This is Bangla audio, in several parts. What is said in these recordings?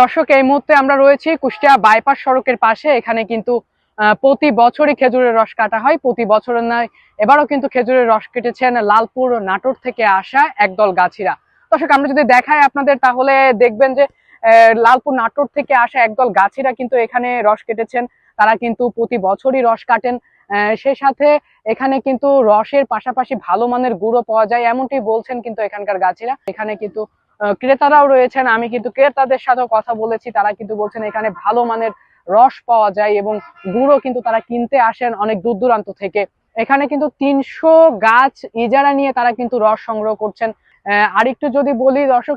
দর্শক, এই মুহূর্তে আমরা রয়েছি কুষ্টিয়া বাইপাস সড়কের পাশে। এখানে কিন্তু প্রতি বছরই খেজুরের রস কাটা হয়, প্রতি বছরের নয় এবারও কিন্তু খেজুরের রস কেটেছেন লালপুর নাটোর থেকে আসা একদল গাছিরা। দর্শক, আমরা যদি দেখাই আপনাদের, তাহলে দেখবেন যে লালপুর নাটোর থেকে আসা একদল গাছিরা কিন্তু এখানে রস কেটেছেন। তারা কিন্তু প্রতি বছরই রস কাটেন। সেই সাথে এখানে কিন্তু রসের পাশাপাশি ভালো মানের গুঁড়ো পাওয়া যায়, এমনটি বলছেন কিন্তু এখানকার গাছিরা। এখানে কিন্তু ক্রেতারাও রয়েছেন, আমি কিন্তু ক্রেতাদের সাথেও কথা বলেছি, তারা কিন্তু বলছেন এখানে ভালো মানের রস পাওয়া যায় এবং গুঁড়ো কিন্তু তারা কিনতে আসেন অনেক দূর দূরান্ত থেকে। এখানে কিন্তু 300 গাছ ইজারা নিয়ে তারা কিন্তু রস সংগ্রহ করছেন। আরেকটু যদি বলি দর্শক,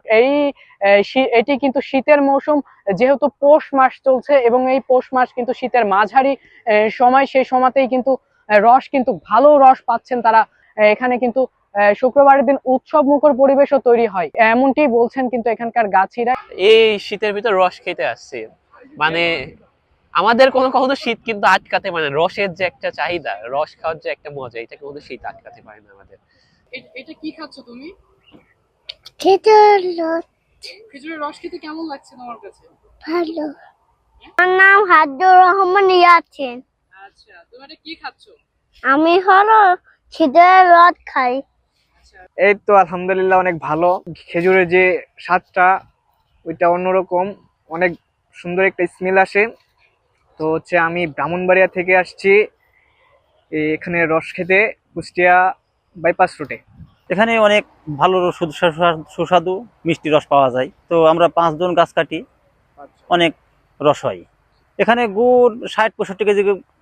এটি কিন্তু শীতের মৌসুম, যেহেতু পৌষ মাস চলছে এবং এই পৌষ মাস কিন্তু শীতের মাঝারি সময়, সেই সময়তেই কিন্তু রস কিন্তু ভালো রস পাচ্ছেন তারা। এখানে কিন্তু শুক্রবারের দিন উৎসব মুখর পরিবেশও তৈরি হয়, এমনটি বলছেন কিন্তু এখানকার গাছিরা। এই শীতের ভিতর রস খেতে আসছি, মানে আমাদের কোনো কখনো শীত কিন্তু আটকাতে পারে না। রসের যে একটা চাহিদা, রস খাওয়ার যে একটা মজা, এটা কোনো শীত আটকাতে পারে না আমাদের। এটা কি খাচ্ছ তুমি? খেজুর রস খেজুরের রস খেতে কেমন লাগছে তোমার কাছে? ভালো। আমার নাম হাদুর রহমান ইয়াছিন। আচ্ছা, তুমি এটা কি খাচ্ছ? আমি হলো খেজুরের রস খাই। এই তো আলহামদুলিল্লাহ, অনেক ভালো। খেজুরের যে স্বাদটা, ওইটা অন্যরকম, অনেক সুন্দর একটা স্মেল আসে। তো আমি ব্রাহ্মণবাড়িয়া থেকে আসছি এখানে রস খেতে, কুষ্টিয়া বাইপাস রুটে। এখানে অনেক ভালো সুস্বাদু মিষ্টি রস পাওয়া যায়। তো আমরা 5 জন গাছ কাটি, অনেক রস হয়। এখানে গুড় 60-65 কেজি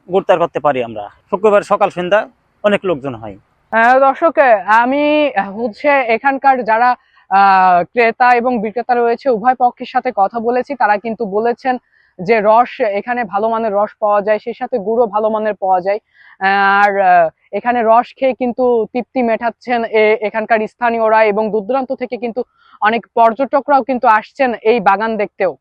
গুড় তৈরি করতে পারি আমরা। শুক্রবার সকাল সন্ধ্যা অনেক লোকজন হয়। দর্শক, আমি এখানকার যারা ক্রেতা এবং বিক্রেতা রয়েছে উভয় পক্ষের সাথে কথা বলেছি। তারা কিন্তু বলেছেন যে রস এখানে ভালো মানের রস পাওয়া যায়, সেই সাথে গুঁড়ো ভালো মানের পাওয়া যায়। আর এখানে রস খেয়ে কিন্তু তৃপ্তি মেটাচ্ছেন এখানকার স্থানীয়রা এবং দূর দূরান্ত থেকে কিন্তু অনেক পর্যটকরাও কিন্তু আসছেন এই বাগান দেখতেও।